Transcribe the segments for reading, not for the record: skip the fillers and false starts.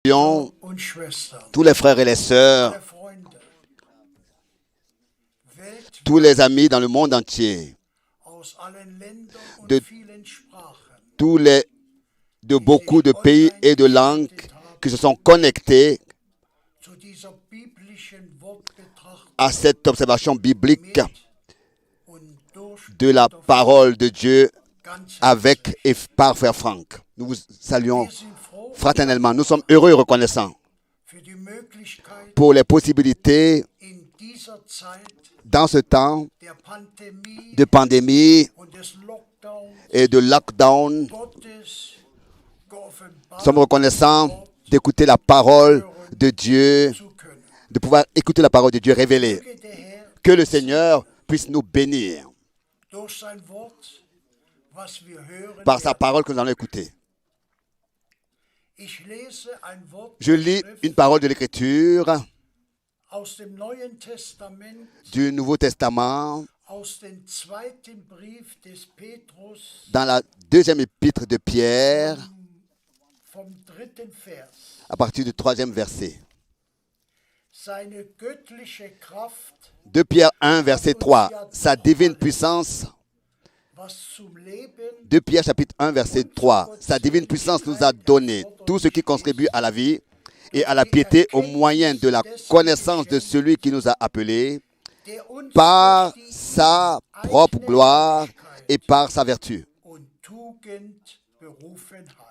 Saluons und Schwestern, tous les frères et les sœurs, alle Freunde, tous les amis dans le monde entier, aus allen Ländern und de vielen Sprachen, de beaucoup de pays et de langues qui se sont connectés zu dieser biblischen Wortbetrachtung à cette observation biblique mit und durch de la parole de Dieu ganz avec et par Frère Franck. Nous vous saluons Wir sind froh fraternellement. Nous sommes heureux et reconnaissants für die Möglichkeit, pour les possibilités in dieser Zeit dans ce temps der Pandemie de pandémie und des Lockdowns et de lockdown. Gottes Nous sommes geoffenbart reconnaissants d'écouter la parole de Dieu, zu können. de pouvoir écouter la parole de Dieu révélée. Möge der Herr Que le Seigneur puisse nous bénir durch sein Wort, was wir hören, par sa werden. parole que nous allons écouter. Ich lese ein Wort Je lis une parole de l'Écriture aus dem Neuen Testament, du Nouveau Testament aus dem zweiten Brief des Petrus dans la deuxième épître de Pierre vom dritten Vers. à partir du 3e verset. Seine göttliche Kraft, 2 Pierre 1, verset 3. Sa divine puissance, was zum Leben 2 Pierre chapitre 1, verset 3. Sa divine puissance nous a donné tout ce qui contribue à la vie et à la piété au moyen de la connaissance de celui qui nous a appelés der uns par durch die sa propre gloire et par sa vertu. und Tugend berufen hat.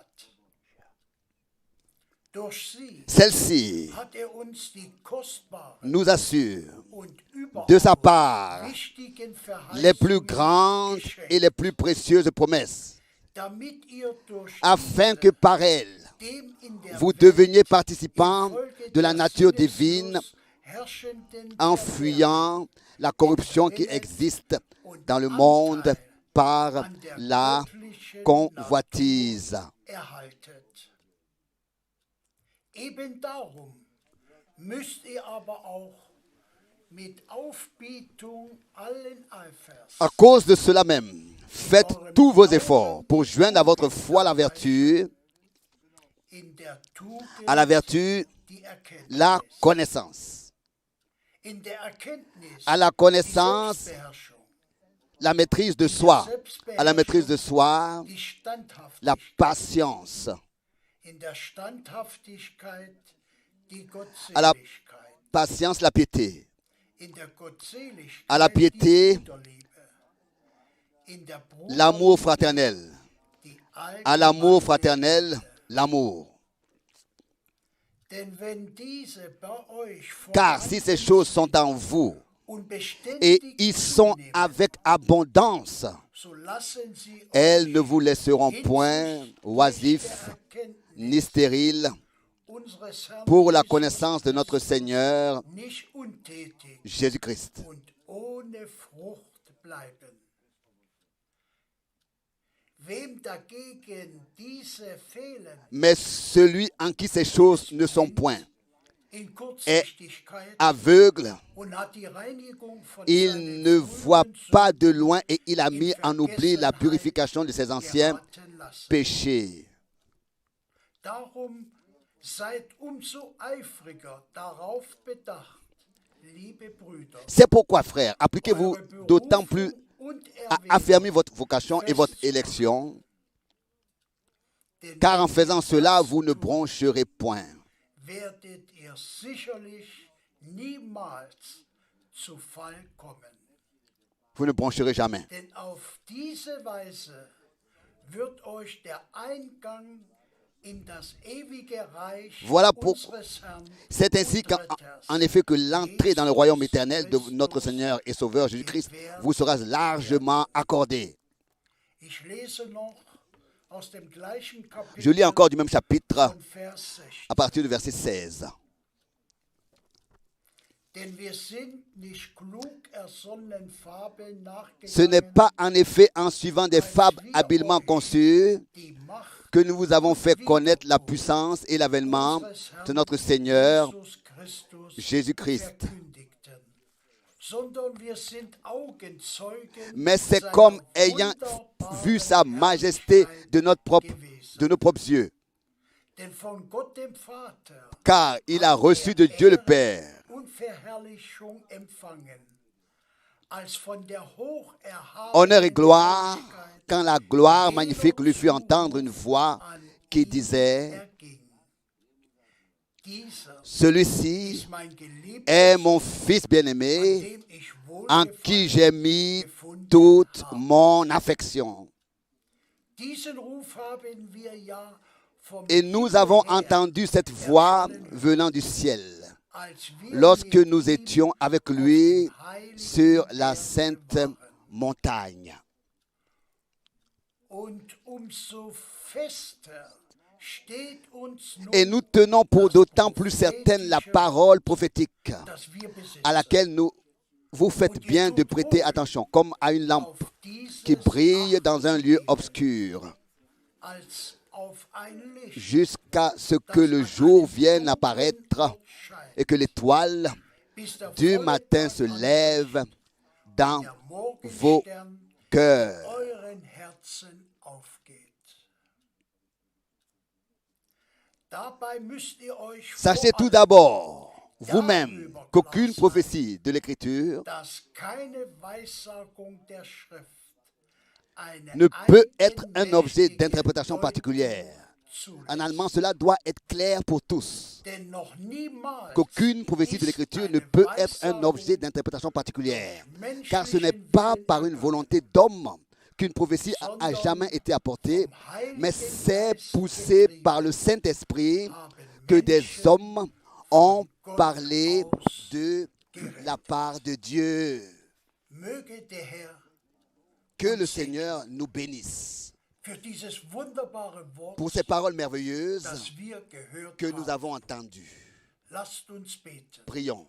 Durch sie Celle-ci hat uns die kostbaren nous assure und de sa überaus part wichtigen les plus Verheißungen grandes geschenkt, et les plus précieuses promesses, damit ihr durch afin que par elles, dem in der vous Welt deveniez participants infolge de la der nature divine, sinneslos herrschenden en Verderben fuyant la corruption qui existe dans le monde par an der la göttlichen convoitise. Natur erhaltet. Eben darum müsst ihr aber auch mit Aufbietung allen Eifers À cause de cela même, faites tous vos efforts pour joindre à votre foi la vertu, in der Tugend à la vertu die Erkenntnis, la connaissance, in der Erkenntnis à la die connaissance Selbstbeherrschung, la maîtrise de soi, à la maîtrise de soi die la Standhaftigkeit, patience, in der Standhaftigkeit die à la Gottseligkeit, patience la piété, in der Gottseligkeit à la piété die Brüderliebe, in der l'amour fraternel, die à l'amour allgemeine fraternel l'amour. Denn wenn diese bei euch Car si ces choses sont en vous und et beständig ils sont zunehmen, avec abondance, so lassen sie elles euch ne vous laisseront point hinsichtlich oisifs der Erkenntnis ni stériles unseres Herrn pour la Jesus connaissance de notre Seigneur nicht untätig Jésus-Christ. und ohne Frucht bleiben. Wem dagegen diese fehlen, Mais celui en qui ces choses ne sont point in Kurzsichtigkeit aveugle, und hat die Reinigung von il seinen ne voit früheren pas de loin et il a mis en oubli la purification de ses anciens geraten lassen. péchés. Darum seid umso eifriger darauf bedacht, liebe Brüder, C'est pourquoi, frères, appliquez-vous eure d'autant plus Berufung und à Erwählung, affermir votre vocation et votre élection, denn car en faisant cela, vous ne broncherez point. werdet ihr sicherlich niemals zu Fall kommen. Vous ne broncherez jamais. Denn auf diese Weise wird euch der Eingang in das ewige Reich Voilà pour- unseres Herrn C'est ainsi und Retters, en effet que l'entrée dans le royaume éternel de notre Seigneur et Sauveur Jésus-Christ vous sera largement accordée. Ich lese noch aus dem gleichen Je lis Kapitel encore du même chapitre von Vers 16. à partir du verset 16. Denn wir sind nicht klug ersonnenen Fabeln Ce n'est nachgegangen, pas en effet en suivant des fables habilement conçues die Macht que nous vous avons fait connaître la puissance et l'avènement de notre Seigneur Jesus Christus Jésus-Christ. verkündigten, sondern wir sind Augenzeugen Mais c'est seiner comme ayant wunderbaren vu sa majesté de nos propres yeux. Denn von Gott dem Vater car il a reçu de Dieu le Père und Verherrlichung empfangen, als von der honneur et hocherhabenen gloire, Herrlichkeit quand la gloire magnifique lui fit entendre une voix an qui ihn disait, erging. Dieser celui-ci ist mein Geliebter, est mon fils an bien-aimé, dem ich en qui j'ai Wohlgefallen mis gefunden toute habe. mon affection. Diesen Ruf haben wir ja vom Et nous Himmel avons her, entendu cette voix venant du ciel, als wir lorsque mit nous ihm étions avec auf lui dem heiligen sur la Berg sainte waren. montagne. Und umso fester steht uns nun Et nous tenons pour d'autant plus certaine la parole prophétique das wir besitzen. à laquelle vous faites bien de prêter attention, comme à une lampe Auf dieses qui brille dans un lieu Acht obscur, als auf ein Licht, jusqu'à ce que das le an jour einem vienne dunklen apparaître Ort scheint, et que l'étoile bis der du volle matin Tag se anbricht, lève dans der vos Morgenstern cœurs. euren Herzen aufgeht. Dabei müsst ihr euch Sachez vor tout allem, d'abord, vous-même, qu'aucune prophétie de l'Écriture dass keine Weissagung der Schrift eine ne peut être un eigenmächtige objet d'interprétation particulière. Deutung En zulässt. allemand, cela doit être clair pour tous. Denn noch niemals Qu'aucune prophétie de ist l'Écriture ne eine peut être un Weissagung objet d'interprétation particulière. durch Car ce n'est menschlichen pas Willen par une erkannt, volonté d'homme qu'une prophétie a sondern jamais été apportée, vom Heiligen mais c'est Geist poussé getrieben, par le Saint-Esprit haben que des Menschen hommes ont Gott parlé aus de la part de Dieu. Möge der Herr Que le Seigneur nous bénisse für dieses wunderbare Wort, pour ces paroles merveilleuses das wir gehört que nous haben. avons entendues. Lasst uns beten. Prions.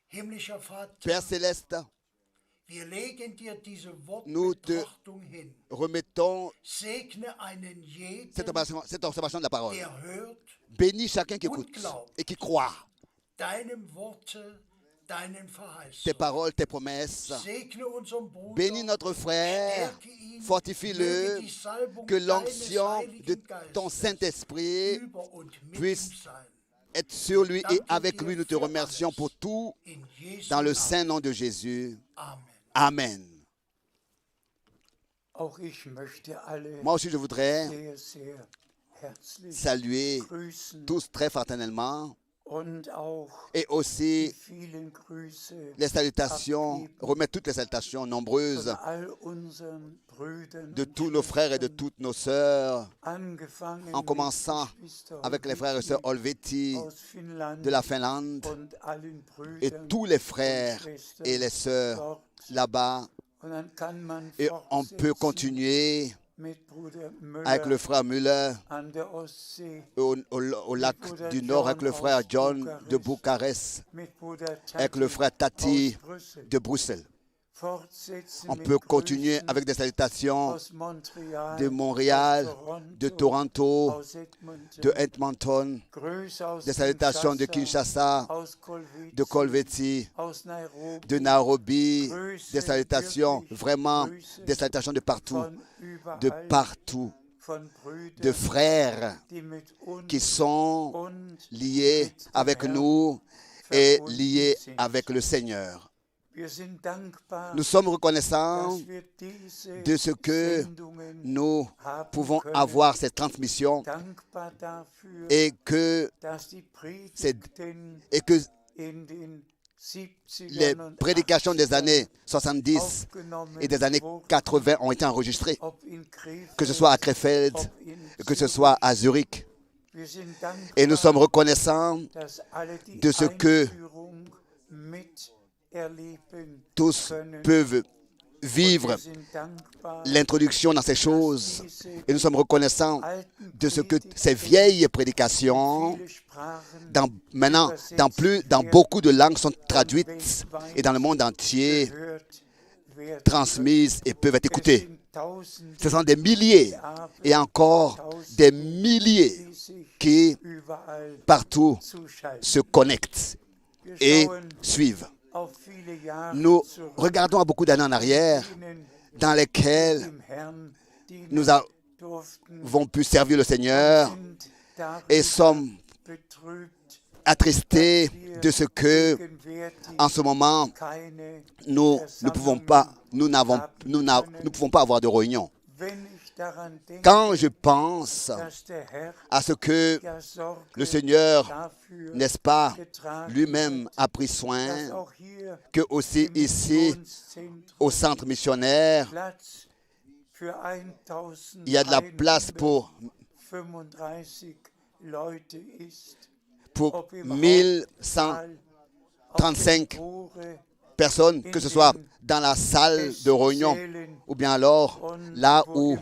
Himmlischer Vater, Père céleste, wir legen dir diese nous te Wortbetrachtung hin. remettons Segne einen jeden, cette observation de la parole. der hört, Bénis chacun qui écoute et qui croit deinem Worte, deinen tes Verheißungen. paroles, tes promesses. Segne unseren Bruder, Bénis notre frère, stärke ihn, fortifie-le, möge die Salbung que deines l'onction de Heiligen ton Geistes Saint-Esprit über und mit puisse ihm sein. être sur lui et avec lui. Nous te remercions pour tout In Jesu dans le Namen. saint nom de Jésus. Amen. Amen. Auch ich möchte alle Moi aussi, je voudrais sehr, sehr herzlich saluer grüßen tous très fraternellement und auch et aussi die vielen Grüße les salutations, remettre toutes les salutations von nombreuses all unseren Brüdern de und tous nos frères et de toutes nos sœurs, angefangen en mit commençant Geschwister avec les frères et sœurs Olveti aus Finnland de la Finlande und allen et Brüdern tous les frères et les sœurs dort. là-bas. Und dann kann man Et on peut fortsetzen continuer mit Bruder avec le Müller frère Müller an der Ostsee, au lac du Nord, avec le frère John de Bucarest, mit Bruder avec le frère Tati aus Brüssel. de Bruxelles. Fortsetzen On mit peut continuer Grüßen avec des salutations aus Montreal, de Montréal, aus de Toronto, aus Edmonton, de Edmonton, Grüße aus des salutations de Kinshasa, aus Kolwezi, de Colveti, aus Nairobi, de Nairobi, Grüße, des salutations, wirklich vraiment Grüße des salutations de partout, von de überall, partout, von Brüdern, de frères die mit uns qui sont und liés mit dem avec Herrn nous et verbunden liés sind. avec le Seigneur. Wir sind dankbar, Nous sommes reconnaissants dass wir diese de ce que Sendungen nous haben pouvons können. avoir cette transmission Dankbar dafür, et que, dass die Predigten in den 70ern les und prédications des 80ern années 70 aufgenommen et des années wurden, 80 ont été enregistrées, ob in Krefeld, que ce soit à Krefeld, ob in que ce soit à Zurich. Wir sind dankbar, Et nous sommes reconnaissants dass alle die de ce que Einführung miterleben tous können. peuvent vivre Wir sind dankbar, l'introduction dans ces choses. diese Et nous sommes reconnaissants alten de ce que Predigten ces vieilles prédications, viele Sprachen maintenant, dans beaucoup de langues, sont traduites et dans le monde entier, gehört werden. transmises et peuvent être Es écoutées. sind Tausende, Ce sont des milliers et encore des milliers die sich qui überall partout zuschalten. se connectent Wir et schauen suivent. auf viele Jahre Nous zurück, regardons à beaucoup d'années en arrière denen dans lesquelles dem Herrn dienen nous durften avons pu servir le Seigneur und et sommes betrübt, attristés de ce que, gegenwärtig en ce moment, keine nous ne pouvons pas, nous pouvons pas avoir de réunion. Wenn ich daran denke, Quand je pense dass der Herr à ce que ja Sorge le Seigneur, dafür n'est-ce pas, getragen lui-même hat, a pris dass soin auch hier que aussi im ici, Missionszentrum au centre missionnaire, Platz für il y a de la place pour 1135 Leute ist, 1135 personnes, que ce soit dans la salle de réunion ou bien alors là où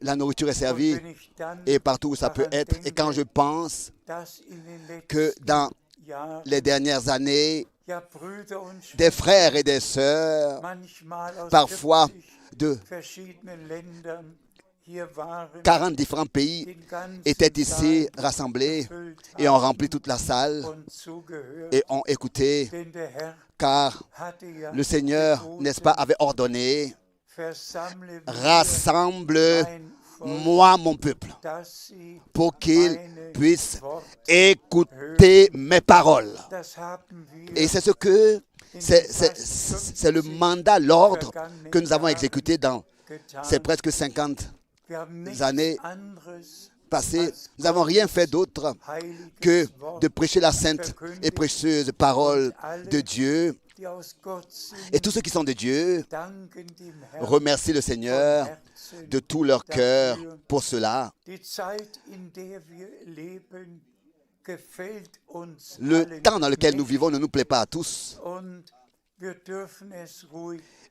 la nourriture est servie et partout où ça peut être. Et quand je pense que dans les dernières années, des frères et des sœurs, parfois de 40 différents pays, étaient ici rassemblés et ont rempli toute la salle et ont écouté, car le Seigneur, n'est-ce pas, avait ordonné, rassemble-moi mon peuple, pour qu'il puisse écouter mes paroles. Et c'est ce que, c'est le mandat, l'ordre que nous avons exécuté dans ces presque 50 années passées. Nous n'avons rien fait d'autre que de prêcher la sainte et précieuse parole de Dieu. Et tous ceux qui sont de Dieu remercient le Seigneur de tout leur cœur pour cela. Le temps dans lequel nous vivons ne nous plaît pas à tous.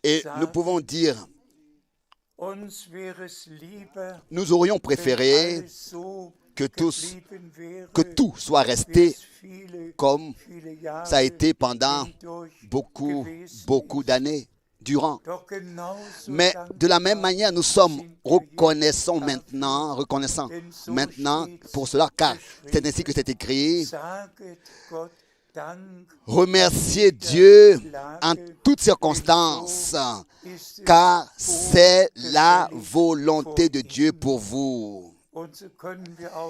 Et nous pouvons dire, nous aurions préféré que tout soit resté comme ça a été pendant beaucoup d'années durant. Mais de la même manière, nous sommes reconnaissants maintenant pour cela, car c'est ainsi que c'est écrit. Remerciez Dieu en toutes circonstances, car c'est la volonté de Dieu pour vous.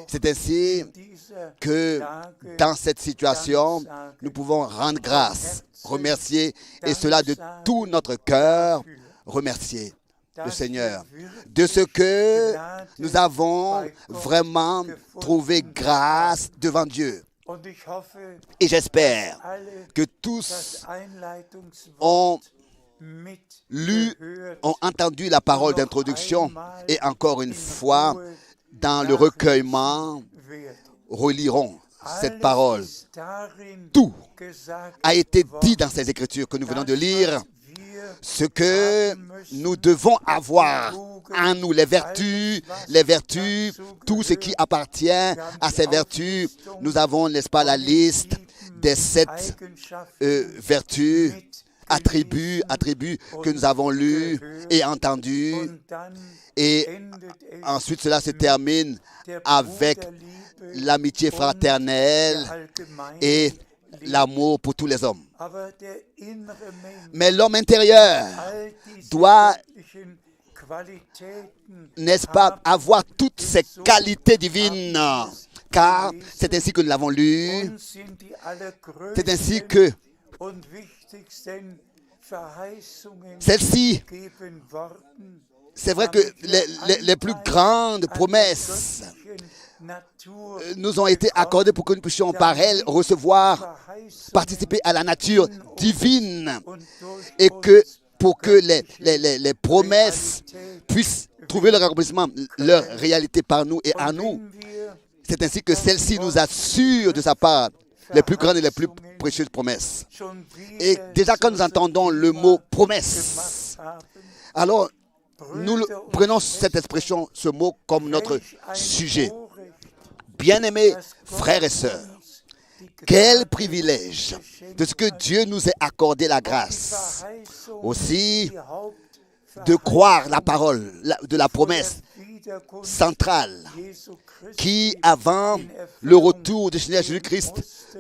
C'est ainsi que dans cette situation, nous pouvons rendre grâce, remercier, et cela de tout notre cœur, remercier le Seigneur de ce que nous avons vraiment trouvé grâce devant Dieu. Et j'espère que tous ont ont entendu la parole d'introduction et encore une fois, dans le recueillement, reliront cette parole. Tout a été dit dans ces Écritures que nous venons de lire. Ce que nous devons avoir en nous, les vertus, tout ce qui appartient à ces vertus. Nous avons, n'est-ce pas, la liste des 7 vertus, attributs que nous avons lus et entendus. Et ensuite, cela se termine avec l'amitié fraternelle et l'amour pour tous les hommes. Mais l'homme intérieur doit, n'est-ce pas, avoir toutes ces qualités divines, car c'est ainsi que nous l'avons lu. C'est ainsi que celle-ci, c'est vrai que les plus grandes promesses nous ont été accordées pour que nous puissions par elles recevoir, participer à la nature divine et que pour que les promesses puissent trouver leur accomplissement, leur réalité par nous et à nous. C'est ainsi que celle-ci nous assure de sa part les plus grandes et les plus précieuses promesses. Et déjà quand nous entendons le mot promesse, alors nous prenons cette expression, ce mot comme notre sujet. Bien-aimés frères et sœurs, quel privilège de ce que Dieu nous ait accordé la grâce aussi de croire la parole de la promesse centrale qui, avant le retour du Seigneur Jésus-Christ,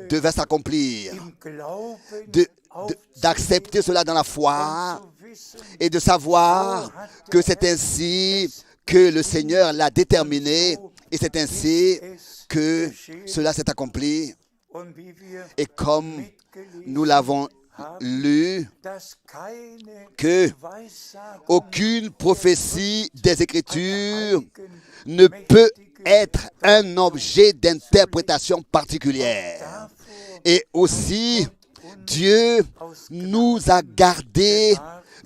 devait s'accomplir, d'accepter cela dans la foi et de savoir que c'est ainsi que le Seigneur l'a déterminé Et c'est ainsi que cela s'est accompli. Et comme nous l'avons lu, que aucune prophétie des Écritures ne peut être un objet d'interprétation particulière. Et aussi, Dieu nous a gardés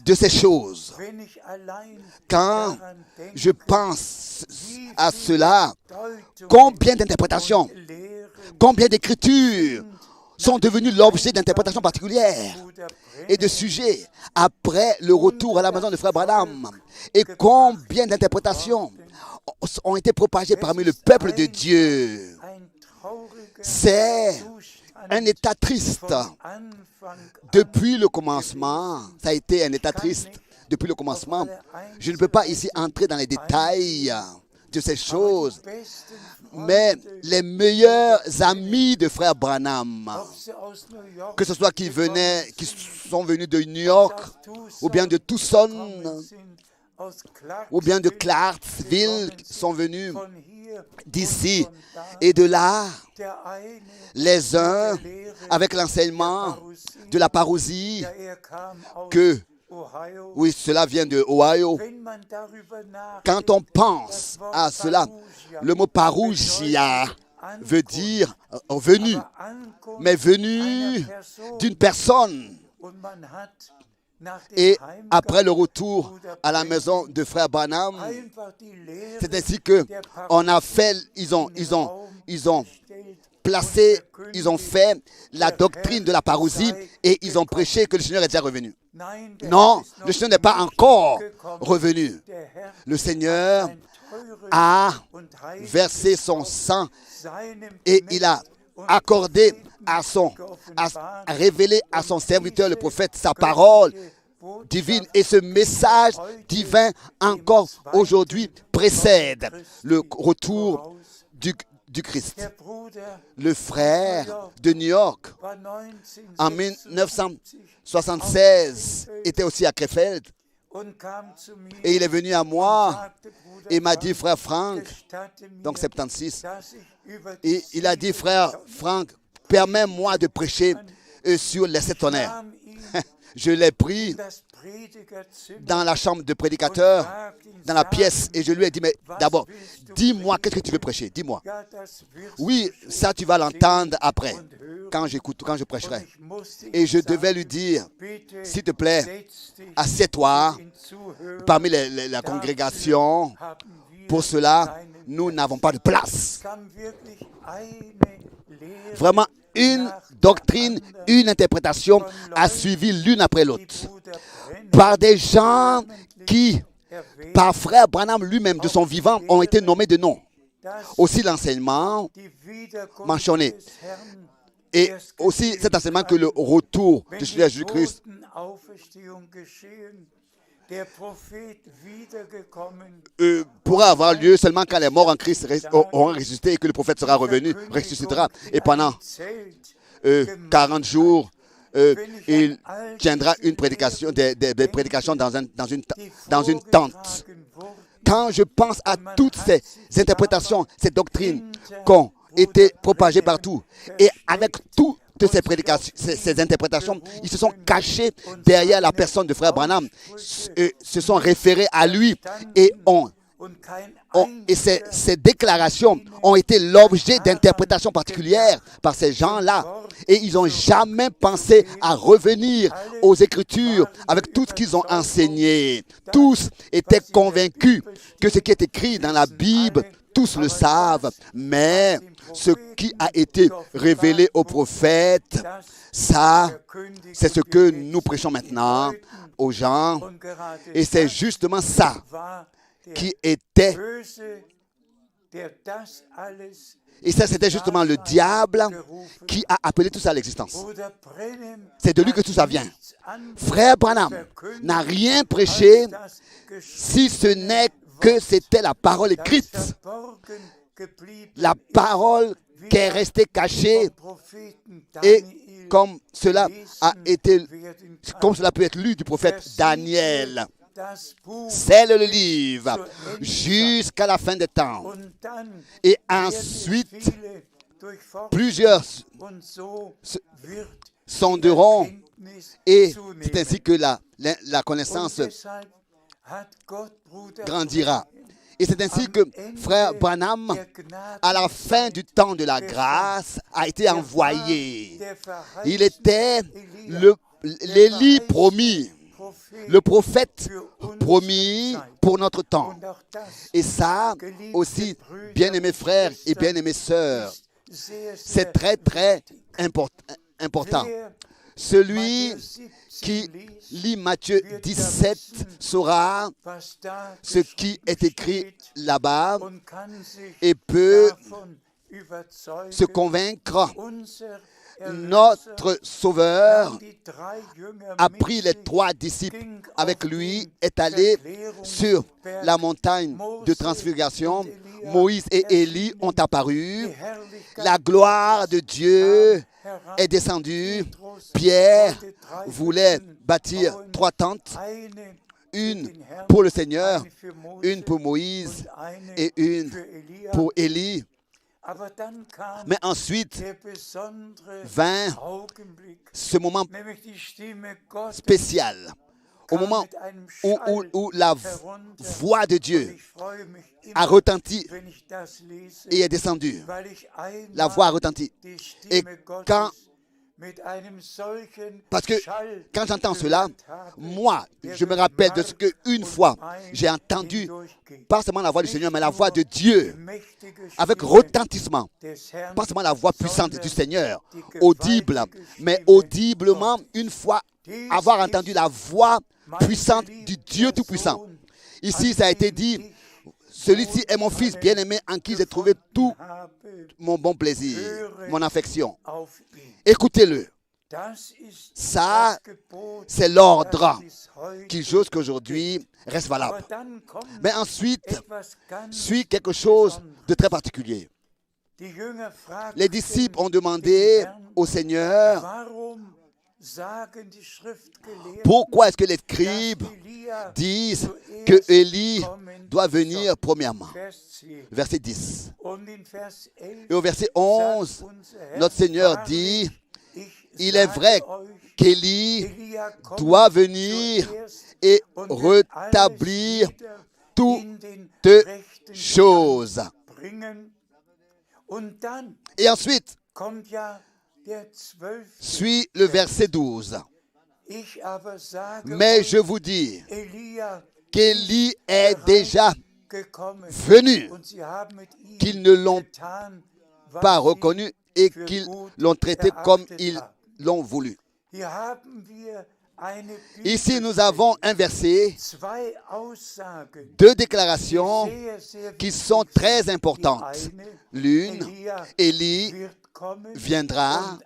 de ces choses. Quand je pense à cela, combien d'interprétations, combien d'écritures sont devenues l'objet d'interprétations particulières et de sujets après le retour à la maison de Frère Branham. Et combien d'interprétations ont été propagées parmi le peuple de Dieu. C'est un état triste. Depuis le commencement, ça a été un état triste. Depuis le commencement, je ne peux pas ici entrer dans les détails de ces choses, mais les meilleurs amis de Frère Branham, que ce soit qui sont venus de New York, ou bien de Tucson, ou bien de Clarksville, sont venus d'ici et de là, les uns avec l'enseignement de la parousie, que oui, cela vient de Ohio. Quand on pense à cela, le mot parousia veut dire venu, mais venu d'une personne. Et après le retour à la maison de Frère Branham, c'est ainsi que on a fait, ils ont placé, ils ont fait la doctrine de la parousie et ils ont prêché que le Seigneur est déjà revenu. Non, le Seigneur n'est pas encore revenu. Le Seigneur a versé son sang et il a accordé a révélé à son serviteur le prophète sa parole divine. Et ce message divin encore aujourd'hui précède le retour du Christ. Le frère de New York, en 1976, était aussi à Krefeld. Et il est venu à moi et m'a dit, frère Frank, donc 76, et il a dit, frère Frank, permets-moi de prêcher sur les 7 tonnerres. Je l'ai pris dans la chambre de prédicateur, dans la pièce, et je lui ai dit, mais d'abord, dis-moi, qu'est-ce que tu veux prêcher? Dis-moi. Oui, ça tu vas l'entendre après, quand je prêcherai. Et je devais lui dire, s'il te plaît, assieds-toi parmi la congrégation. Pour cela, nous n'avons pas de place. Vraiment, une doctrine, une interprétation a suivi l'une après l'autre. Par des gens qui, par Frère Branham lui-même, de son vivant, ont été nommés de nom. Aussi l'enseignement mentionné. Et aussi cet enseignement que le retour du Seigneur Jésus-Christ pourra avoir lieu seulement quand les morts en Christ auront ressuscité et que le prophète sera revenu, ressuscitera. Et pendant 40 jours, il tiendra une prédication, des prédications dans une tente. Quand je pense à toutes ces interprétations, ces doctrines qui ont été propagées partout, et avec toutes ces prédications, ces interprétations, ils se sont cachés derrière la personne de Frère Branham, se sont référés à lui et ces déclarations ont été l'objet d'interprétations particulières par ces gens-là. Et ils n'ont jamais pensé à revenir aux Écritures avec tout ce qu'ils ont enseigné. Tous étaient convaincus que ce qui est écrit dans la Bible, tous le savent, mais ce qui a été révélé aux prophètes, ça, c'est ce que nous prêchons maintenant aux gens. Et c'est justement ça qui était. Et ça, c'était justement le diable qui a appelé tout ça à l'existence. C'est de lui que tout ça vient. Frère Branham n'a rien prêché si ce n'est que c'était la parole écrite. La parole qui est restée cachée et comme cela peut être lu du prophète Daniel. das Buch scelle le livre jusqu'à la fin des temps. und dann Et werden ensuite, viele durchforschen plusieurs und so wird sonderont. Erkenntnis Et c'est zunehmen. ainsi que la Und connaissance deshalb hat Gott Bruder grandira. Et c'est ainsi que frère Branham, der Gnade à la fin du temps de la grâce, a été envoyé. Il était l'Élie promis, le prophète promis pour notre temps. Et ça aussi, bien-aimés frères et bien-aimées sœurs, c'est très très important. Celui qui lit Matthieu 17 saura ce qui est écrit là-bas et peut se convaincre. Notre Sauveur a pris les 3 disciples avec lui, est allé sur la montagne de transfiguration. Moïse et Élie ont apparu. La gloire de Dieu est descendue. Pierre voulait bâtir 3 tentes, une pour le Seigneur, une pour Moïse et une pour Élie. Mais ensuite vint ce moment spécial, au moment où la voix de Dieu a retenti et est descendue. La voix a retenti. Et parce que quand j'entends cela, moi, je me rappelle de ce qu'une fois j'ai entendu, pas seulement la voix du Seigneur, mais la voix de Dieu, avec retentissement. Pas seulement la voix puissante du Seigneur, audible, mais audiblement, une fois avoir entendu la voix puissante du Dieu Tout-Puissant. Ici, ça a été dit, celui-ci est mon fils bien-aimé en qui j'ai trouvé tout mon bon plaisir, mon affection. Écoutez-le. Ça, c'est l'ordre qui, jusqu'aujourd'hui, reste valable. Mais ensuite, suit quelque chose de très particulier. Les disciples ont demandé au Seigneur, pourquoi est-ce que les scribes disent que Élie doit venir premièrement? Verset 10. Et au verset 11, notre Seigneur dit, il est vrai qu'Élie doit venir et rétablir toutes choses. Et ensuite, suit le verset 12. Mais je vous dis qu'Élie est déjà venu, qu'ils ne l'ont pas reconnu et qu'ils l'ont traité comme ils l'ont voulu. Ici, nous avons un verset, 2 déclarations qui sont très importantes. L'une, Élie viendra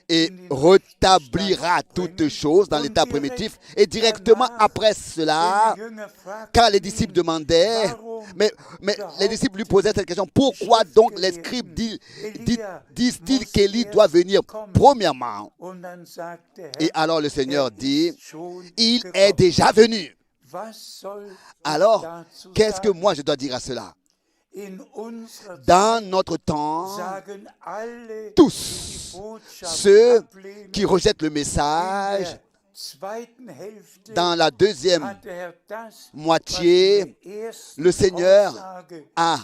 et rétablira toutes choses dans l'état primitif. Et directement après cela, quand les disciples demandaient, mais les disciples lui posaient cette question, pourquoi donc les scribes disent-ils qu'Élie doit venir premièrement? Et alors le Seigneur dit, il est déjà venu. Alors, qu'est-ce que moi je dois dire à cela? Dans notre temps, tous ceux qui rejettent le message, dans la deuxième moitié, le Seigneur a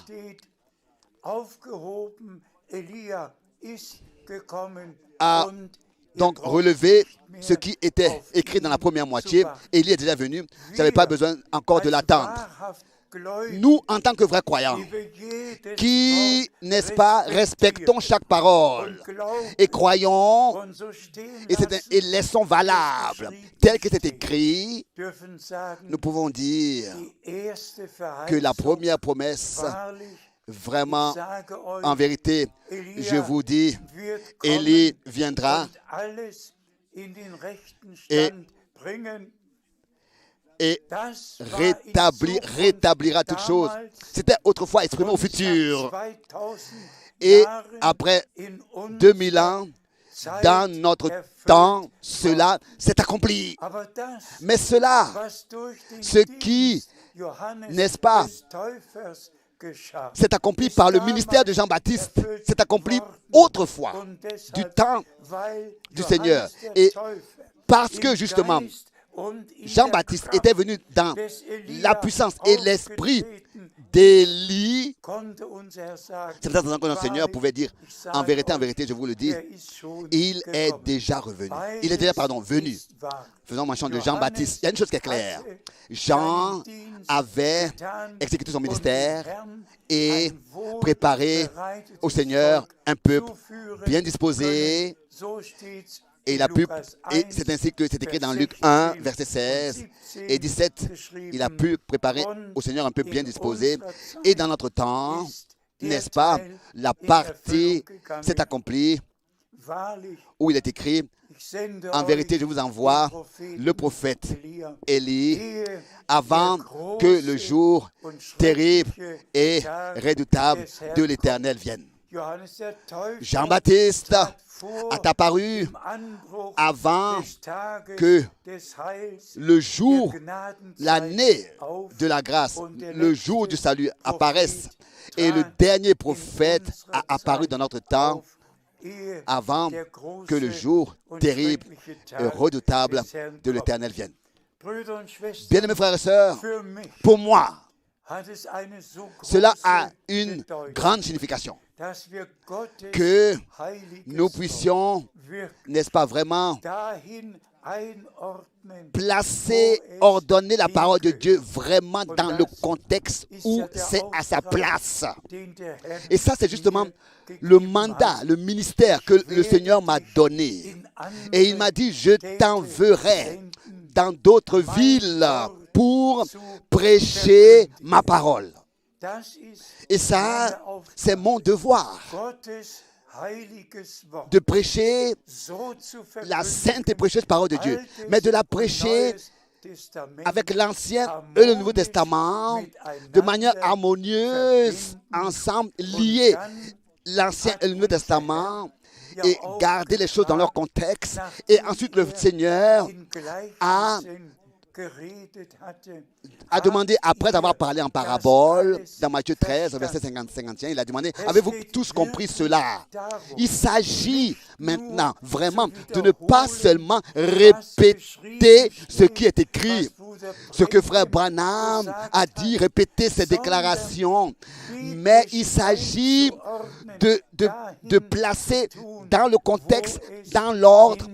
donc relevé ce qui était écrit dans la première moitié. Élie est déjà venu, je n'avais pas besoin encore de l'attendre. Nous, en tant que vrais croyants, qui, n'est-ce pas, respectons chaque parole et croyons et laissons valable tel que c'est écrit, nous pouvons dire que la première promesse, vraiment, en vérité, je vous dis, Élie viendra et rétablira toutes choses. C'était autrefois exprimé au futur. Et après 2000 ans, dans notre temps, cela s'est accompli. Mais cela, ce qui, n'est-ce pas, s'est accompli par le ministère de Jean-Baptiste, s'est accompli autrefois, du temps du Seigneur. Et parce que justement, Jean-Baptiste était venu dans la puissance et l'esprit d'Élie, c'est peut-être que notre Seigneur pouvait dire, en vérité, je vous le dis, il est déjà revenu. Il est déjà, venu. Faisons mention de Jean-Baptiste. Il y a une chose qui est claire. Jean avait exécuté son ministère et préparé au Seigneur un peuple bien disposé. Et c'est ainsi que c'est écrit dans Luc 1, verset 16 et 17. Il a pu préparer au Seigneur un peuple bien disposé. Et dans notre temps, n'est-ce pas, la partie s'est accomplie où il est écrit, en vérité, je vous envoie le prophète Élie avant que le jour terrible et redoutable de l'Éternel vienne. Jean-Baptiste a apparu avant que le jour, l'année de la grâce, le jour du salut apparaisse. Et le dernier prophète a apparu dans notre temps avant que le jour terrible et redoutable de l'Éternel vienne. Bien-aimés frères et sœurs, pour moi, cela a une grande signification. Que nous puissions, n'est-ce pas vraiment, placer, ordonner la parole de Dieu vraiment dans le contexte où c'est à sa place. Et ça, c'est justement le mandat, le ministère que le Seigneur m'a donné. Et il m'a dit, je t'enverrai dans d'autres villes pour prêcher ma parole. Et ça, c'est mon devoir de prêcher la sainte et précieuse parole de Dieu, mais de la prêcher avec l'Ancien et le Nouveau Testament de manière harmonieuse, ensemble, liés, l'Ancien et le Nouveau Testament, et garder les choses dans leur contexte. Et ensuite, le Seigneur a demandé, après avoir parlé en parabole, dans Matthieu 13, verset 50-51, il a demandé, avez-vous tous compris cela? Il s'agit maintenant vraiment de ne pas seulement répéter ce qui est écrit, ce que frère Branham a dit, répéter ses déclarations, mais il s'agit de placer dans le contexte, dans l'ordre,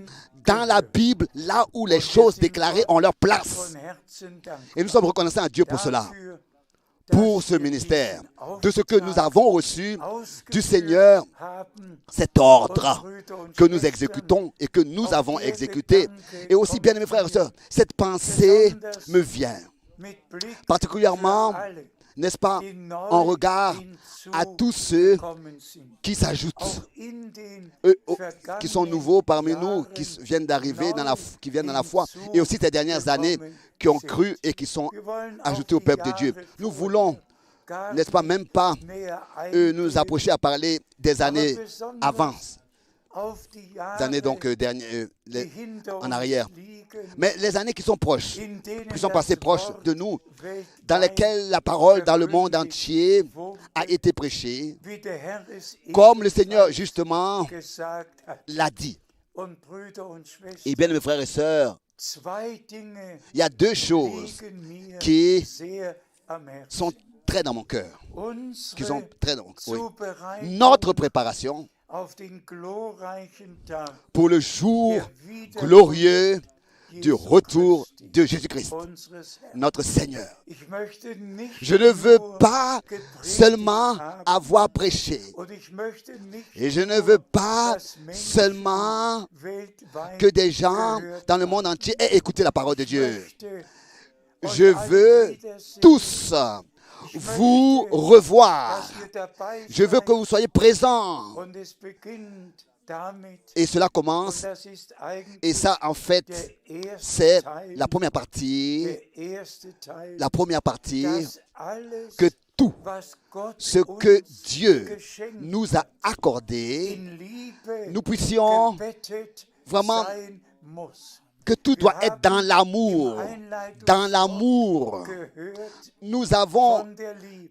dans la Bible, là où les choses déclarées ont leur place. Et nous sommes reconnaissants à Dieu pour cela, pour ce ministère, de ce que nous avons reçu du Seigneur, cet ordre que nous exécutons et que nous avons exécuté. Et aussi, bien aimés frères et sœurs, cette pensée me vient, particulièrement, n'est-ce pas, en regard à tous ceux qui s'ajoutent, qui sont nouveaux parmi nous, qui viennent d'arriver, qui viennent dans la foi, et aussi ces dernières années qui ont cru et qui sont ajoutés au peuple de Dieu. Nous voulons, n'est-ce pas, même pas nous approcher à parler des années avant, des années donc en arrière. Mais les années qui sont proches, qui sont passées proches de nous, dans lesquelles la parole dans le monde entier a été prêchée, comme le Seigneur justement l'a dit. Et bien, mes frères et sœurs, il y a deux choses qui sont très dans mon cœur, qui sont très dans mon cœur. Oui. Notre préparation pour le jour glorieux du retour de Jésus-Christ, notre Seigneur. Je ne veux pas seulement avoir prêché, et je ne veux pas seulement que des gens dans le monde entier aient écouté la parole de Dieu. Je veux tous vous revoir. Je veux que vous soyez présents. Et cela commence, et ça en fait, c'est la première partie, que tout was Gott ce que uns Dieu geschenkt nous a accordé, in Liebe nous puissions gebettet vraiment sein muss. que tout doit être dans l'amour. Dans l'amour. Gehört Nous avons, von der Liebe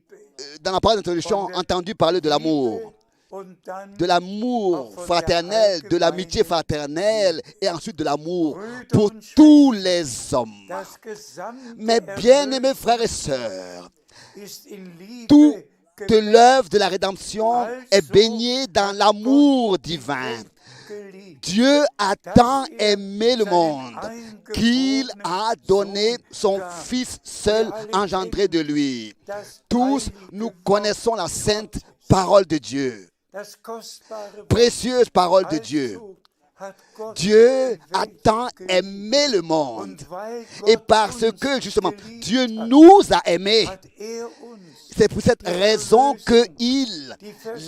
dans la parole d'introduction, entendu parler de l'amour. und dann De l'amour fraternel, de l'amitié fraternelle et ensuite de l'amour pour tous les hommes. das gesamte Mes bien-aimés frères et sœurs, ist in Liebe toute gebettet, l'œuvre de la rédemption est baignée dans l'amour divin. geliebt. Dieu a tant aimé le monde qu'il a donné son Fils seul engendré de lui. Das Tous nous connaissons la sainte parole de Dieu, das kostbare Wort. précieuse parole de Dieu. Also hat Gott Dieu die a Welt tant geliebt. aimé le monde. Und weil Et Gott parce uns que justement geliebt Dieu hat, nous a aimés, hat uns c'est pour cette raison qu'il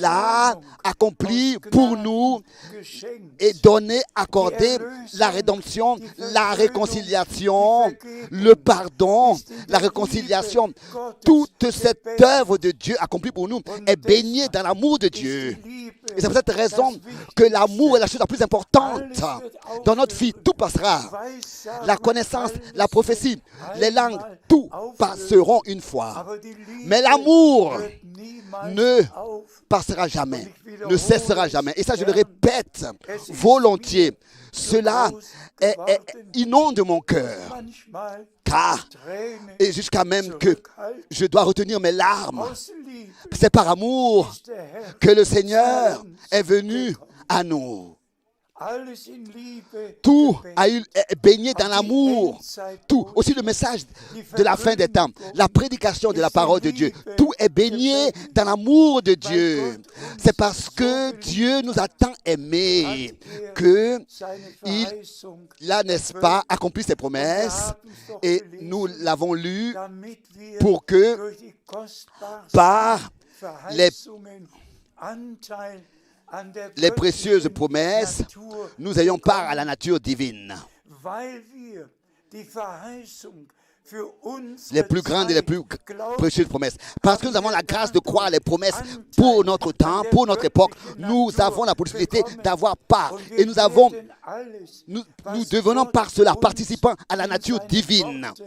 l'a accompli pour nous geschenkt. et donné, accordé la rédemption, la réconciliation, le pardon, la réconciliation. Toute cette œuvre de Dieu accomplie pour nous est baignée dans l'amour de Dieu. Et c'est pour cette raison que l'amour est la chose la plus importante dans notre vie. Tout passera. La connaissance, la prophétie, les langues, tout passeront une fois. Mais l'amour ne passera jamais, ne cessera jamais. Et ça, je le répète volontiers. Cela inonde mon cœur. Manchmal Car, Tränen et jusqu'à même que je dois retenir mes larmes, aus Liebe c'est par amour ist der Herr. que le Seigneur est venu à nous. Alles in Liebe Tout gebettet. a eu baigné dans l'amour. Tout, aussi le message de la fin des temps, la prédication de la parole de Dieu, tout est baigné dans l'amour de Dieu. C'est parce que Dieu nous a tant aimés que Seine il Verheißung, a, n'est-ce pas, accompli ses promesses et nous l'avons lu damit wir pour que durch die kostbarsten par Verheißungen Anteil an der les précieuses göttlichen promesses, Natur nous ayons part à la nature divine. weil wir die Verheißung für unsere Les plus grandes et les plus Zeit glauben. précieuses promesses. Parce que nous avons la grâce de croire les promesses pour notre temps, pour notre époque, nous avons la possibilité d'avoir part. Und wir Et nous avons, werden alles, nous was devenons Gott par cela uns participants à la in nature seine divine. Worte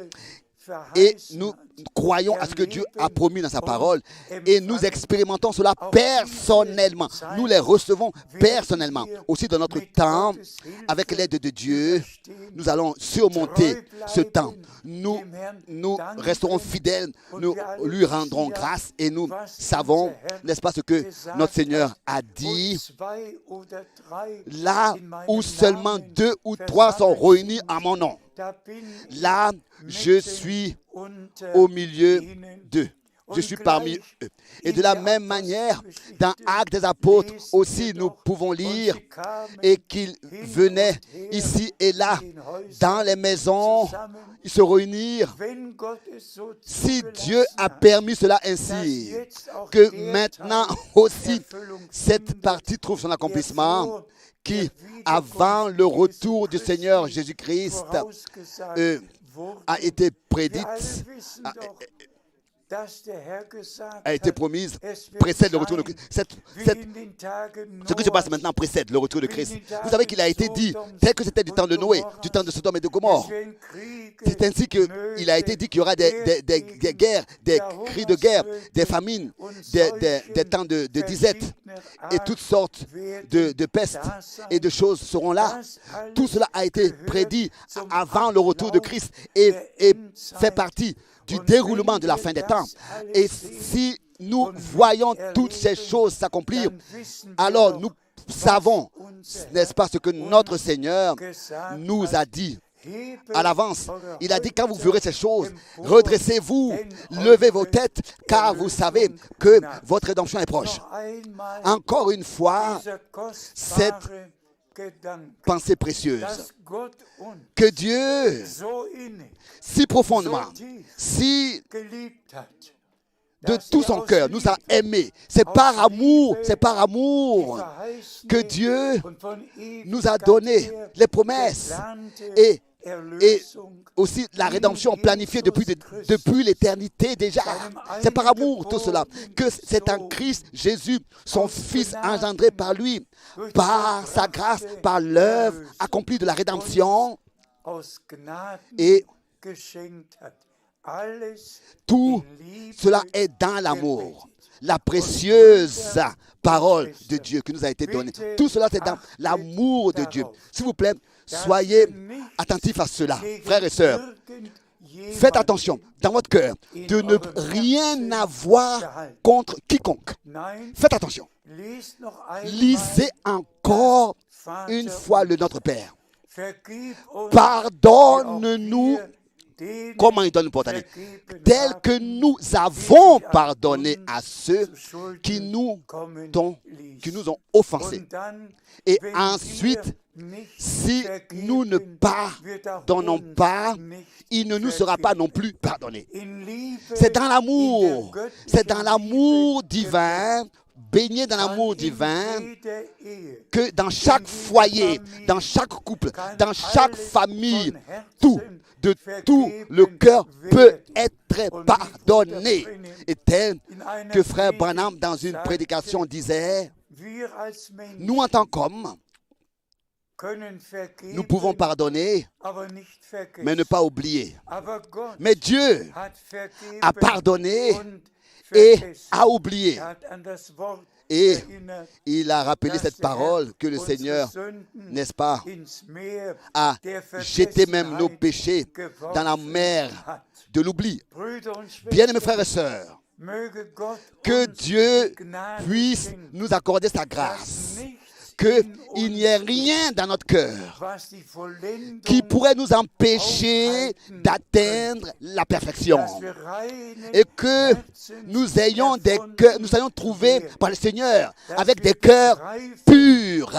Et verheißen nous hat. croyons à ce que Dieu a promis dans sa parole et nous expérimentons cela personnellement. Nous les recevons personnellement. Aussi dans notre temps, avec l'aide de Dieu, nous allons surmonter ce temps. Nous resterons fidèles, nous lui rendrons grâce et nous savons, n'est-ce pas, ce que notre Seigneur a dit. Là où seulement 2 ou 3 sont réunis en mon nom, là je suis au milieu d'eux. Je suis parmi eux. Et de la même manière, dans Actes des Apôtres aussi, nous pouvons lire et qu'ils venaient ici et là, dans les maisons, ils se réunirent. Si Dieu a permis cela ainsi, que maintenant aussi cette partie trouve son accomplissement, qui, avant le retour du Seigneur Jésus-Christ, a été prédite, a été promise, précède le retour de Christ. Ce qui se passe maintenant précède le retour de Christ. Vous savez qu'il a été dit, tel que c'était du temps de Noé, du temps de Sodome et de Gomorrhe. C'est ainsi qu'il a été dit qu'il y aura des guerres, des cris de guerre, des famines, des temps de disette et toutes sortes de pestes et de choses seront là. Tout cela a été prédit avant le retour de Christ et fait partie du déroulement de la fin des temps. Et si nous voyons toutes ces choses s'accomplir, alors nous savons, n'est-ce pas, ce que notre Seigneur nous a dit à l'avance. Il a dit, quand vous verrez ces choses, redressez-vous, levez vos têtes, car vous savez que votre rédemption est proche. Encore une fois, cette pensée précieuse que Dieu, si profondément, si de tout son cœur nous a aimés, c'est par amour que Dieu nous a donné les promesses et et aussi la rédemption planifiée depuis l'éternité déjà. C'est par amour tout cela, que c'est en Christ Jésus, son Fils engendré par lui, par sa grâce, par l'œuvre accomplie de la rédemption. Et tout cela est dans l'amour. La précieuse parole de Dieu qui nous a été donnée. Tout cela, c'est dans l'amour de Dieu. S'il vous plaît, soyez attentifs à cela, frères et sœurs. Faites attention dans votre cœur de ne rien avoir contre quiconque. Faites attention. Lisez encore une fois le Notre Père. Pardonne-nous. Comment il donne l'importance? Tel que nous avons pardonné à ceux qui nous ont offensés. Et ensuite, si nous ne pardonnons pas, il ne nous sera pas non plus pardonné. C'est dans l'amour. C'est dans l'amour divin, baigné dans l'amour divin, que dans chaque foyer, dans chaque couple, dans chaque famille, de tout le cœur peut être pardonné. Et tel que frère Branham, dans une prédication, disait, nous en tant qu'hommes, nous pouvons pardonner, mais ne pas oublier. Mais Dieu a pardonné et a oublié. Et il a rappelé cette parole que le Seigneur, n'est-ce pas, a jeté même nos péchés dans la mer de l'oubli. Bien-aimés frères et sœurs, que Dieu puisse nous accorder sa grâce. Qu'il n'y ait rien dans notre cœur qui pourrait nous empêcher d'atteindre la perfection. Et que nous ayons des cœurs, nous soyons trouvés par le Seigneur avec des cœurs purs.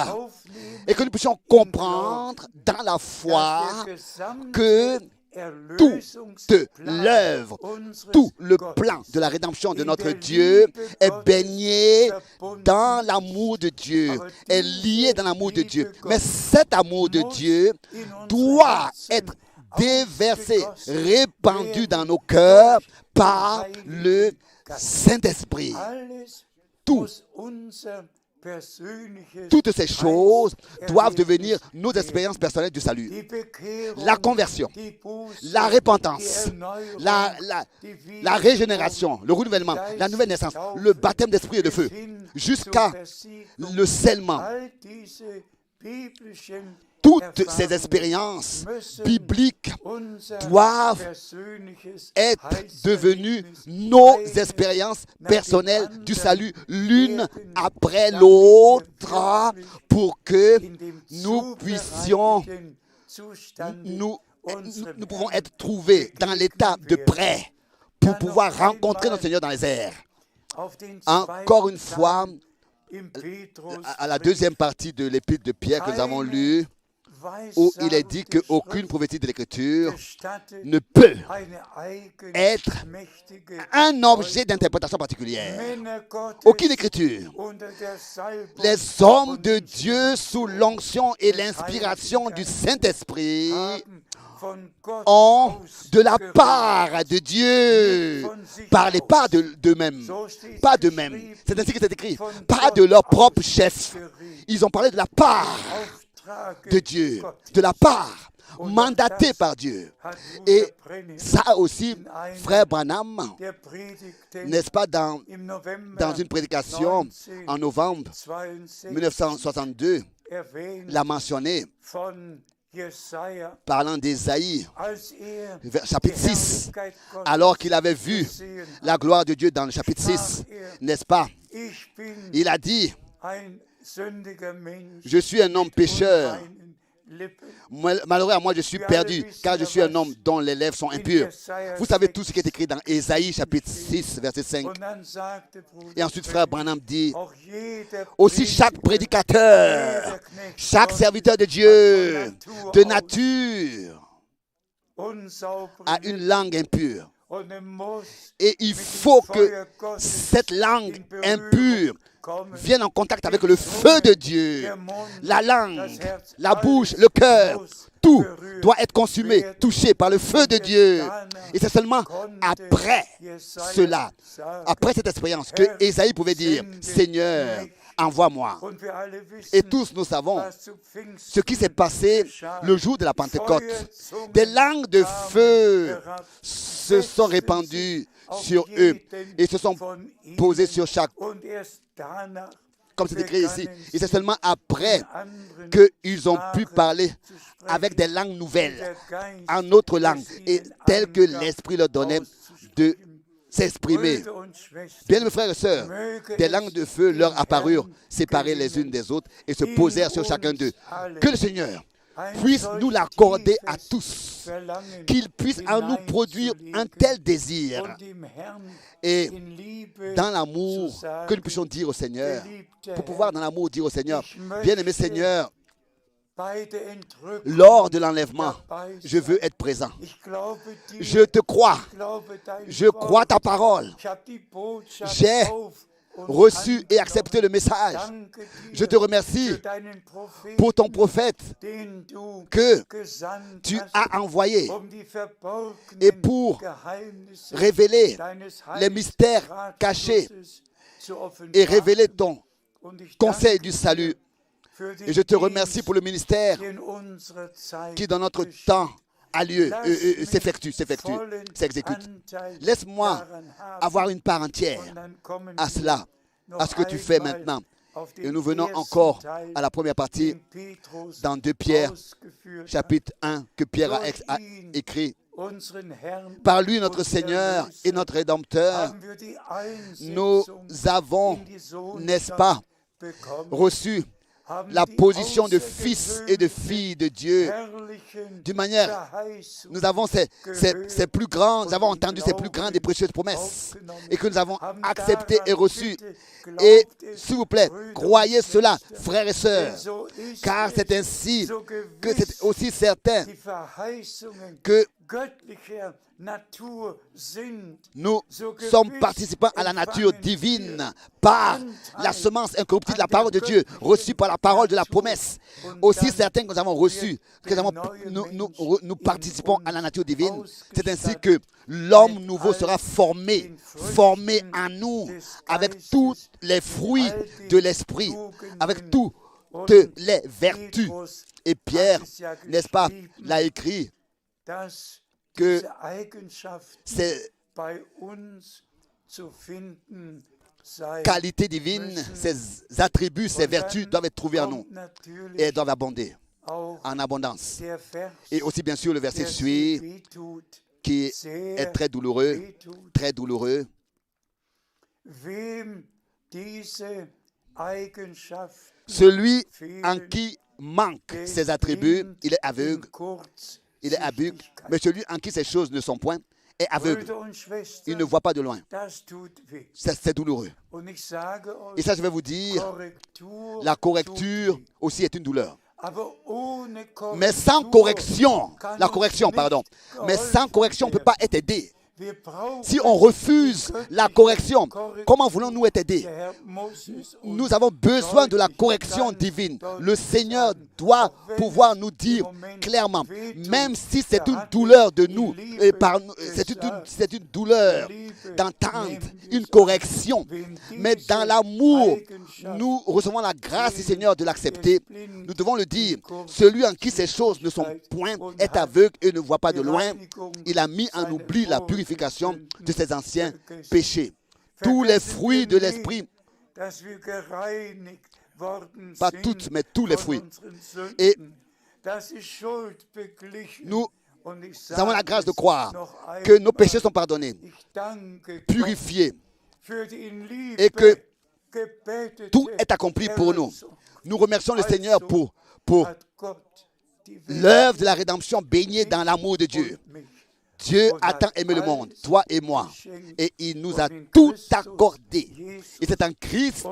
Et que nous puissions comprendre dans la foi que toute l'œuvre, tout le plan de la rédemption de notre Dieu est baigné dans l'amour de Dieu, est lié dans l'amour de Dieu. Mais cet amour de Dieu doit être déversé, répandu dans nos cœurs par le Saint-Esprit. Toutes ces choses doivent devenir nos expériences personnelles du salut. La conversion, la repentance, la régénération, le renouvellement, la nouvelle naissance, le baptême d'esprit et de feu, jusqu'à le scellement. Toutes ces expériences bibliques doivent être devenues nos expériences personnelles du salut, l'une après l'autre, pour que nous puissions, nous pouvons être trouvés dans l'état de prêt pour pouvoir rencontrer notre Seigneur dans les airs. Encore une fois, à la deuxième partie de l'épître de Pierre que nous avons lue, où il est dit qu'aucune prophétie de l'Écriture ne peut être un objet d'interprétation particulière. Aucune Écriture. Les hommes de Dieu sous l'onction et l'inspiration du Saint-Esprit ont de la part de Dieu parlé, pas d'eux-mêmes, pas d'eux-mêmes. C'est ainsi que c'est écrit, pas de leur propre chef. Ils ont parlé de la part de Dieu, de la part mandatée par Dieu. Et ça aussi, frère Branham, n'est-ce pas, dans une prédication en novembre 1962, l'a mentionné, parlant d'Ésaïe, chapitre 6, alors qu'il avait vu la gloire de Dieu dans le chapitre 6, n'est-ce pas? Il a dit, je suis un homme pécheur. Malheureux à moi, je suis perdu, car je suis un homme dont les lèvres sont impures. Vous savez tout ce qui est écrit dans Ésaïe, chapitre 6, verset 5. Et ensuite, frère Branham dit, aussi chaque prédicateur, chaque serviteur de Dieu, de nature, a une langue impure. Et il faut que cette langue impure vienne en contact avec le feu de Dieu. La langue, la bouche, le cœur, tout doit être consumé, touché par le feu de Dieu. Et c'est seulement après cela, après cette expérience, que Ésaïe pouvait dire, Seigneur, envoie-moi. Et tous nous savons ce qui s'est passé le jour de la Pentecôte. Des langues de feu se sont répandues sur eux et se sont posées sur chaque, comme c'est écrit ici. Et c'est seulement après qu'ils ont pu parler avec des langues nouvelles, en autre langue, et tel que l'Esprit leur donnait de s'exprimer. Bien, mes frères et sœurs, des langues de feu leur apparurent, séparées les unes des autres, et se posèrent sur chacun d'eux. Que le Seigneur puisse nous l'accorder à tous, qu'il puisse en nous produire un tel désir, et dans l'amour, que nous puissions dire au Seigneur, pour pouvoir dans l'amour dire au Seigneur, bien-aimé Seigneur, lors de l'enlèvement, je veux être présent. Je te crois. Je crois ta parole. J'ai reçu et accepté le message. Je te remercie pour ton prophète que tu as envoyé et pour révéler les mystères cachés et révéler ton conseil du salut. Et je te remercie pour le ministère qui dans notre temps a lieu, s'effectue, s'exécute. Laisse-moi avoir une part entière à cela, à ce que tu fais maintenant. Et nous venons encore à la première partie dans 2 Pierre, chapitre 1, que Pierre a écrit. Par lui, notre Seigneur et notre Rédempteur, nous avons, n'est-ce pas, reçu la position de fils et de filles de Dieu. D'une manière, nous avons ces plus grands, nous avons entendu ces plus grandes et précieuses promesses et que nous avons acceptées et reçues. Et s'il vous plaît, croyez cela, frères et sœurs, car c'est ainsi que c'est aussi certain que nous sommes participants à la nature divine par la semence incorruptible de la parole de Dieu, reçue par la parole de la promesse. Aussi certain que nous avons reçu, que nous participons à la nature divine, c'est ainsi que l'homme nouveau sera formé en nous avec tous les fruits de l'esprit, avec toutes les vertus. Et Pierre, n'est-ce pas, l'a écrit que ces qualités divines, ces attributs, ces vertus doivent être trouvés en nous et doivent abonder en abondance. Et aussi bien sûr le verset suit qui est très douloureux, très douloureux. Celui en qui manquent ces attributs, il est aveugle. Il est aveugle, mais celui en qui ces choses ne sont point est aveugle. Il ne voit pas de loin. C'est douloureux. Et ça, je vais vous dire, la correcture aussi est une douleur. Mais sans correction, mais sans correction, on ne peut pas être aidé. Si on refuse la correction, comment voulons-nous être aidés? Nous avons besoin de la correction divine. Le Seigneur doit pouvoir nous dire clairement, même si c'est une douleur de nous, c'est une douleur d'entendre une correction, mais dans l'amour, nous recevons la grâce du Seigneur de l'accepter. Nous devons le dire, celui en qui ces choses ne sont point est aveugle et ne voit pas de loin. Il a mis en oubli la purification de ses anciens péchés. Tous les fruits de l'esprit, pas toutes, mais tous les fruits. Et nous avons la grâce de croire que nos péchés sont pardonnés, purifiés, et que tout est accompli pour nous. Nous remercions le Seigneur pour l'œuvre de la rédemption baignée dans l'amour de Dieu. Dieu a tant aimé le monde, toi et moi, et il nous a tout accordé. Et c'est en Christ,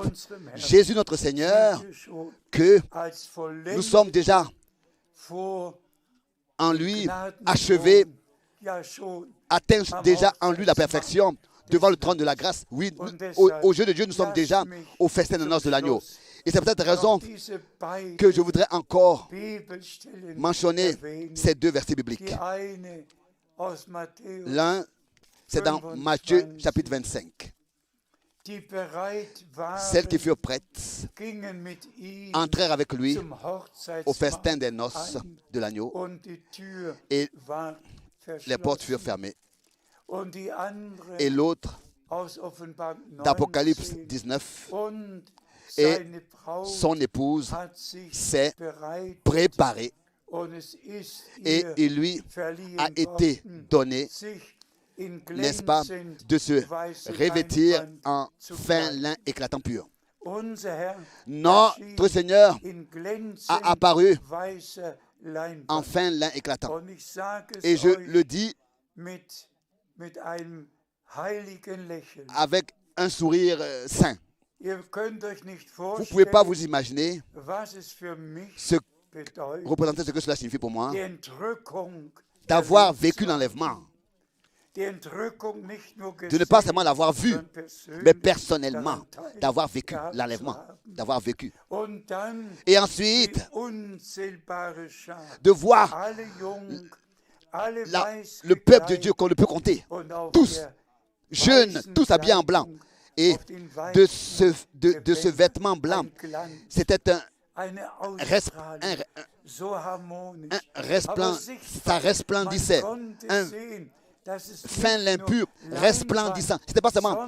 Jésus notre Seigneur, que nous sommes déjà en lui achevés, atteints déjà en lui la perfection, devant le trône de la grâce. Oui, aux yeux de Dieu, nous sommes déjà au festin de noces de l'agneau. Et c'est peut-être la raison que je voudrais encore mentionner ces deux versets bibliques. L'un, c'est dans Matthieu chapitre 25. Celles qui furent prêtes entrèrent avec lui au festin des noces de l'agneau et les portes furent fermées. Et l'autre, d'Apocalypse 19, et son épouse s'est préparée et il lui a été donné, n'est-ce pas, de se revêtir en fin lin éclatant pur. Notre Seigneur a apparu en fin lin éclatant. Et je le dis avec un sourire saint. Vous ne pouvez pas vous imaginer représenter ce que cela signifie pour moi, d'avoir vécu l'enlèvement. De ne pas seulement l'avoir vu, mais personnellement, d'avoir vécu l'enlèvement, d'avoir vécu. Et ensuite, de voir le peuple de Dieu qu'on ne peut compter, tous jeunes, tous habillés en blanc. Et de ce vêtement blanc, c'était ça resplendissait. Un fin lin pur, resplendissant. Ce n'était pas seulement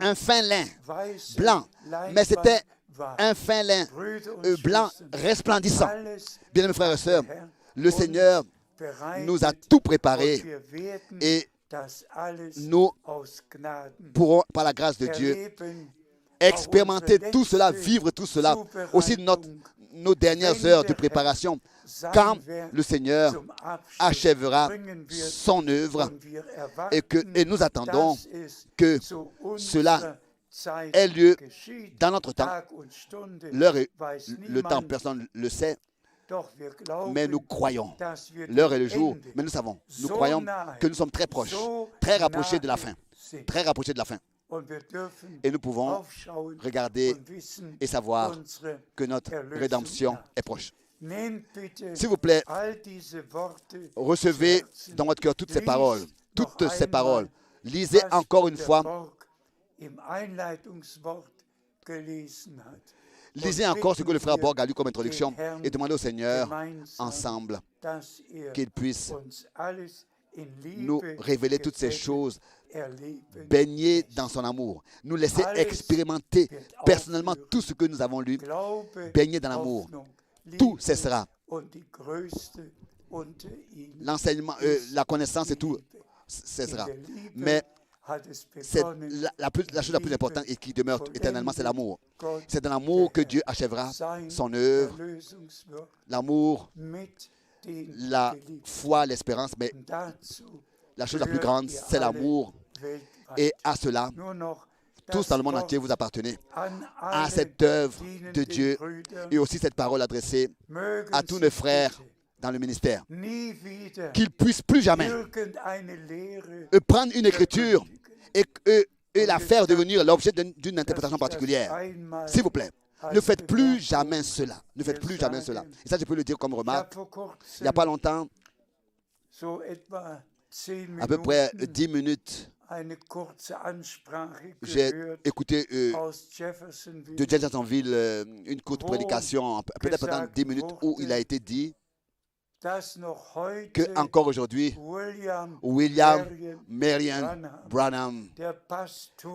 un fin lin blanc, mais c'était un fin lin blanc resplendissant. Bien, mes frères et sœurs, le Seigneur nous a tout préparé et nous pourrons, par la grâce de Dieu, expérimenter tout cela, vivre tout cela, aussi nos dernières heures de préparation, quand le Seigneur achèvera son œuvre et nous attendons que cela ait lieu dans notre temps. L'heure et le temps, personne ne le sait, mais nous croyons. L'heure et le jour, mais nous savons. Nous croyons que nous sommes très proches, très rapprochés de la fin. Très rapprochés de la fin. Et nous pouvons regarder et savoir que notre rédemption est proche. S'il vous plaît, recevez dans votre cœur toutes ces paroles. Toutes ces paroles. Lisez encore une fois. Lisez encore ce que le frère Borg a lu comme introduction et demandez au Seigneur ensemble qu'il puisse nous révéler toutes ces choses, baigner dans son amour, nous laisser expérimenter personnellement tout ce que nous avons lu, baigner dans l'amour. Tout cessera. L'enseignement, la connaissance et tout cessera. Mais la chose la plus importante et qui demeure éternellement, c'est l'amour. C'est dans l'amour que Dieu achèvera son œuvre. L'amour, la foi, l'espérance, mais la chose la plus grande, c'est l'amour. Et à cela, tous dans le monde entier, vous appartenez à cette œuvre de Dieu et aussi cette parole adressée à tous nos frères dans le ministère. Qu'ils ne puissent plus jamais prendre une écriture et la faire devenir l'objet d'une interprétation particulière. S'il vous plaît, ne faites plus jamais cela. Ne faites plus jamais cela. Et ça, je peux le dire comme remarque. Il n'y a pas longtemps, à peu près 10 minutes, j'ai écouté de Jeffersonville une courte prédication, peut-être pendant 10 minutes, où il a été dit que encore aujourd'hui, William Marion Branham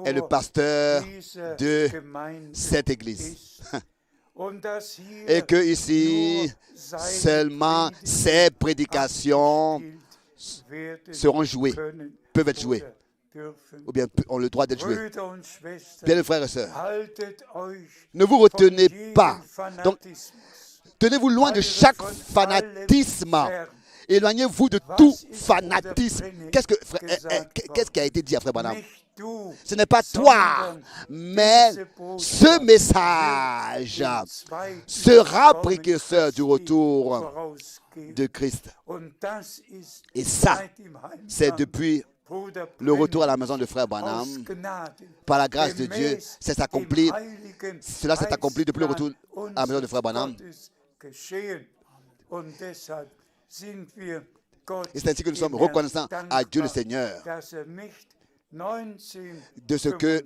est le pasteur de cette église. Et que ici, seulement ces prédications seront jouées, peuvent être jouées, ou bien ont le droit d'être jouées. Bien, les frères et sœurs, ne vous retenez pas. Donc, tenez-vous loin de chaque fanatisme. Éloignez-vous de tout fanatisme. Qu'est-ce qui a été dit à Frère Branham? Ce n'est pas toi, mais ce message sera précurseur du retour de Christ. Et ça, c'est depuis Bruder le retour à la Branham maison de frère aus Branham, Gnade par la grâce de Dieu, gemäß c'est dem accompli. heiligen Cela s'est accompli depuis le retour Heilsplan à la maison de frère unseres Branham. Gottes geschehen. Und deshalb sind wir Gott Et c'est ainsi que nous sommes im Herrn reconnaissants à Dieu le dankbar, Seigneur dass nicht de ce que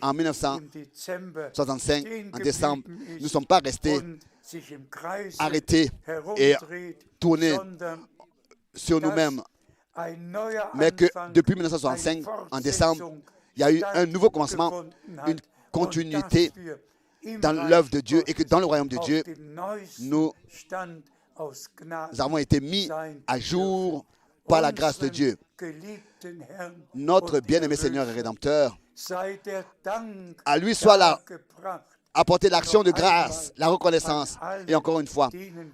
1965 en im Dezember 1965, stehen en décembre, geblieben nous ne ist sommes pas restés und sich im Kreise arrêtés et herumdreht, tournés sondern sur nous-mêmes, ein neuer mais que Anfang, depuis eine 1965, en décembre, Fortsetzung il y a eu un nouveau commencement, stattgefunden hat une continuité und dass wir im dans Reich l'œuvre de Dieu et que Gottes dans le royaume de auf Dieu, dem neuesten nous Stand aus Gnaden avons été mis sein à jour dürfen. par la grâce de Dieu. Geliebten Herrn Notre und bien-aimé Seigneur et Erlöser, Rédempteur, sei der Dank à lui soit la dargebracht apporter l'action de grâce, la reconnaissance, et encore une fois,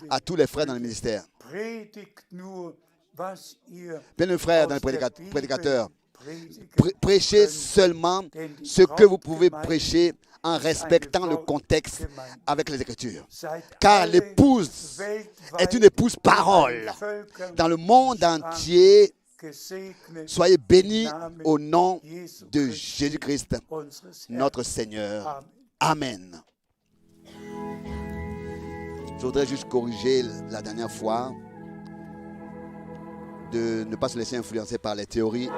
à tous les frères dans le ministère. Predigt nur, was ihr Bien les frères dans aus les der Bibel prédicateurs, predigen prêchez könnt. seulement Denn die ce que vous pouvez Brautgemeinde prêcher en respectant le contexte Wortgemeinde. avec les Écritures. Seid Car alle l'épouse weltweit est une épouse in parole. allen Völkern Dans le monde entier, gesegnet soyez bénis im Namen au nom Jesu de Christi, Jésus-Christ, unseres Herrn. notre Seigneur. Amen. Amen. Je voudrais juste corriger la dernière fois de ne pas se laisser influencer par les théories